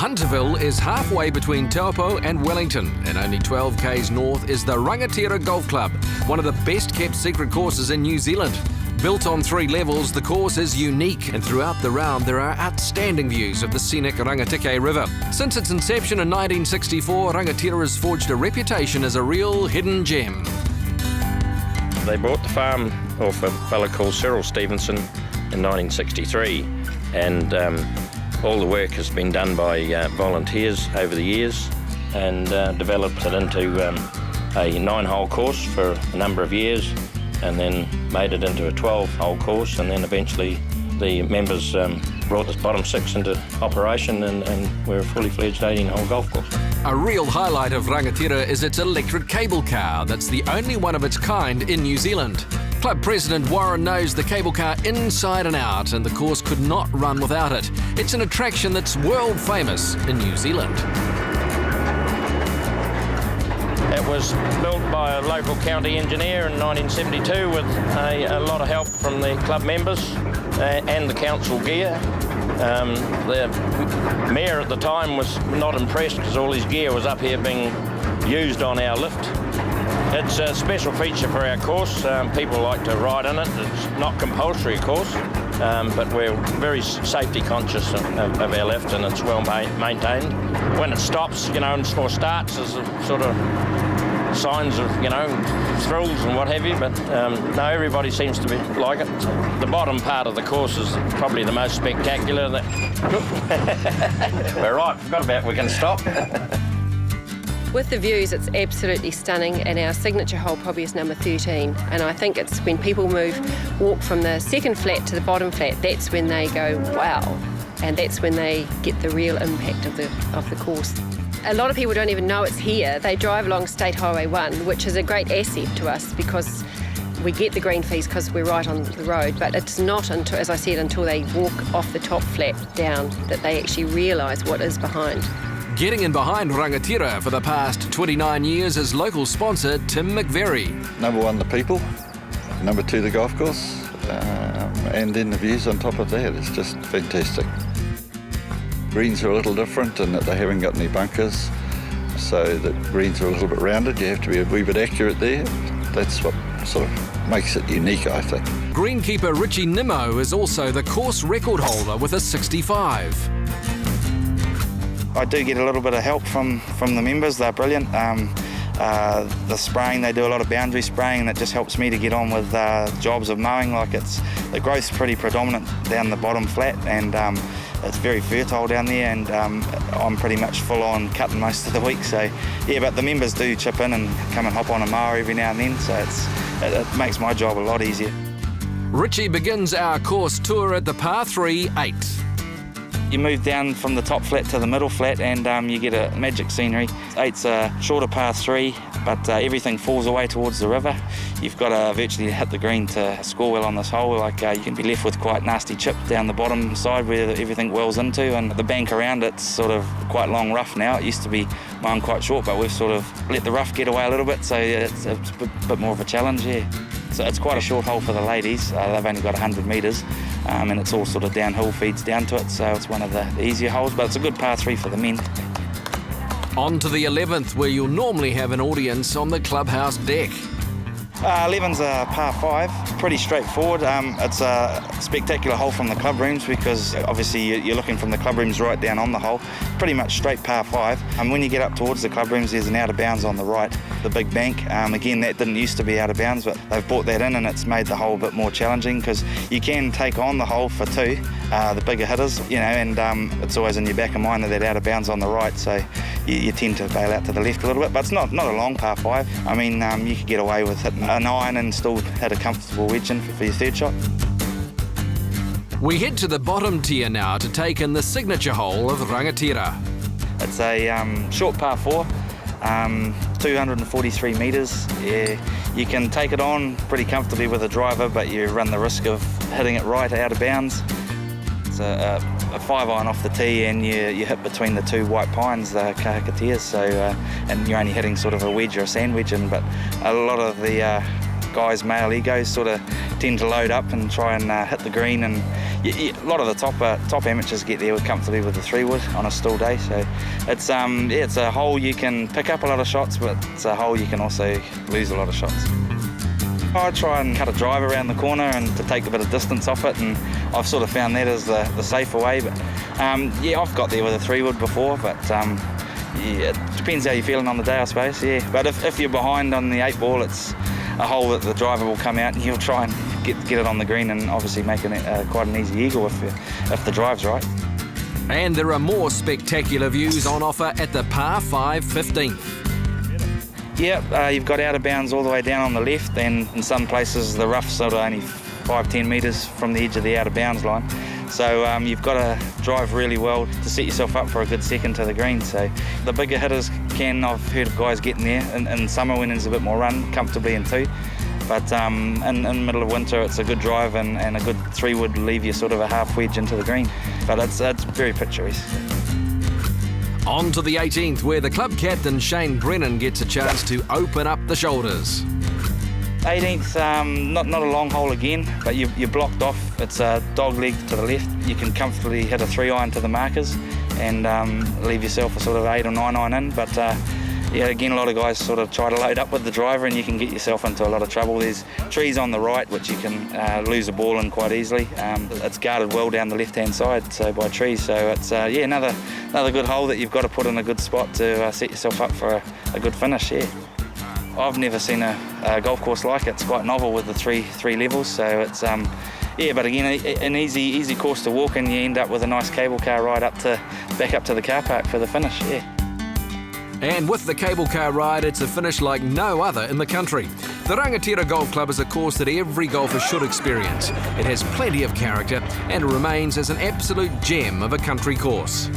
Hunterville is halfway between Taupo and Wellington, and only 12 k's north is the Rangatira Golf Club, one of the best-kept secret courses in New Zealand. Built on 3 levels, the course is unique, and throughout the round there are outstanding views of the scenic Rangatira River. Since its inception in 1964, Rangatira has forged a reputation as a real hidden gem. They bought the farm off a fellow called Cyril Stevenson in 1963, and all the work has been done by volunteers over the years, and developed it into a 9-hole course for a number of years, and then made it into a 12-hole course, and then eventually the members brought this bottom 6 into operation, and we're a fully fledged 18-hole golf course. A real highlight of Rangatira is its electric cable car that's the only one of its kind in New Zealand. Club President Warren knows the cable car inside and out, and the course could not run without it. It's an attraction that's world famous in New Zealand. It was built by a local county engineer in 1972 with a lot of help from the club members and the council gear. The mayor at the time was not impressed because all his gear was up here being used on our lift. It's a special feature for our course. People like to ride in it. It's not compulsory, of course, but we're very safety conscious of our lift, and it's well maintained. When it stops, or starts, there's a sort of signs of, thrills and what have you, but no, everybody seems to like it. The bottom part of the course is probably the most spectacular. We're right, forgot about we can stop. With the views, it's absolutely stunning, and our signature hole probably is number 13. And I think it's when people walk from the second flat to the bottom flat, that's when they go, wow. And that's when they get the real impact of the course. A lot of people don't even know it's here. They drive along State Highway 1, which is a great asset to us because we get the green fees because we're right on the road, but it's not until, as I said, until they walk off the top flat down that they actually realise what is behind. Getting in behind Rangatira for the past 29 years is local sponsor Tim McVeary. Number 1, the people. Number 2, the golf course. And then the views on top of that. It's just fantastic. Greens are a little different in that they haven't got any bunkers, so the greens are a little bit rounded. You have to be a wee bit accurate there. That's what sort of makes it unique, I think. Greenkeeper Richie Nimmo is also the course record holder with a 65. I do get a little bit of help from the members. They're brilliant. The spraying, they do a lot of boundary spraying, and it just helps me to get on with jobs of mowing. The growth's pretty predominant down the bottom flat, and it's very fertile down there, and I'm pretty much full on cutting most of the week. So yeah, but the members do chip in and come and hop on a mower every now and then, so it makes my job a lot easier. Richie begins our course tour at the par 3 8. You move down from the top flat to the middle flat, and you get a magic scenery. 8's a shorter par 3, but everything falls away towards the river. You've got to virtually hit the green to score well on this hole. You can be left with quite nasty chip down the bottom side where everything wells into, and the bank around it's sort of quite long rough now. It used to be mine quite short, but we've sort of let the rough get away a little bit, so it's a bit more of a challenge, yeah. So it's quite a short hole for the ladies. They've only got 100 metres, and it's all sort of downhill feeds down to it, so it's one of the easier holes, but it's a good par 3 for the men. On to the 11th, where you'll normally have an audience on the clubhouse deck. 11's a par 5, pretty straightforward. It's a spectacular hole from the club rooms because obviously you're looking from the club rooms right down on the hole. Pretty much straight par 5. And when you get up towards the club rooms, there's an out of bounds on the right, the big bank. Again, that didn't used to be out of bounds, but they've brought that in, and it's made the hole a bit more challenging because you can take on the hole for 2, the bigger hitters, and it's always in your back of mind that out of bounds on the right, so you tend to bail out to the left a little bit, but it's not a long par 5. I mean, you could get away with hitting a 9 and still hit a comfortable wedge in for your 3rd shot. We head to the bottom tier now to take in the signature hole of Rangatira. It's a short par 4, 243 metres. Yeah, you can take it on pretty comfortably with a driver, but you run the risk of hitting it right out of bounds. It's a 5-iron off the tee, and you hit between the 2 white pines, the kahakatias, so and you're only hitting sort of a wedge or a sand wedge in, but a lot of the guys' male egos sort of tend to load up and try and hit the green, and a lot of the top amateurs get there comfortably with the 3-wood on a still day. So it's it's a hole you can pick up a lot of shots, but it's a hole you can also lose a lot of shots. I try and cut a drive around the corner and to take a bit of distance off it, and I've sort of found that as the safer way. But yeah, I've got there with a 3-wood before, but yeah, it depends how you're feeling on the day, I suppose. Yeah, but if you're behind on the 8 ball, it's a hole that the driver will come out and you'll try and get it on the green, and obviously making it quite an easy eagle if the drive's right. And there are more spectacular views on offer at the par 5 15th. Yeah, you've got out of bounds all the way down on the left, and in some places the rough's sort of only 5-10 metres from the edge of the out of bounds line. So you've got to drive really well to set yourself up for a good second to the green. So the bigger hitters I've heard of guys getting there in summer when there's a bit more run, comfortably in 2. But in the middle of winter, it's a good drive, and a good 3-wood will leave you sort of a half wedge into the green. But it's very picturesque. On to the 18th, where the club captain Shane Brennan gets a chance to open up the shoulders. 18th, not a long hole again, but you're blocked off. It's a dog leg to the left. You can comfortably hit a 3-iron to the markers and leave yourself a sort of 8 or 9 iron in. But yeah, again, a lot of guys sort of try to load up with the driver, and you can get yourself into a lot of trouble. There's trees on the right which you can lose a ball in quite easily. It's guarded well down the left-hand side, so by trees. So it's yeah, another good hole that you've got to put in a good spot to set yourself up for a good finish. Yeah. I've never seen a golf course like it. It's quite novel with the three levels, so it's yeah, but again, an easy course to walk, and you end up with a nice cable car ride back up to the car park for the finish. Yeah. And with the cable car ride, it's a finish like no other in the country. The Rangatira Golf Club is a course that every golfer should experience. It has plenty of character and remains as an absolute gem of a country course.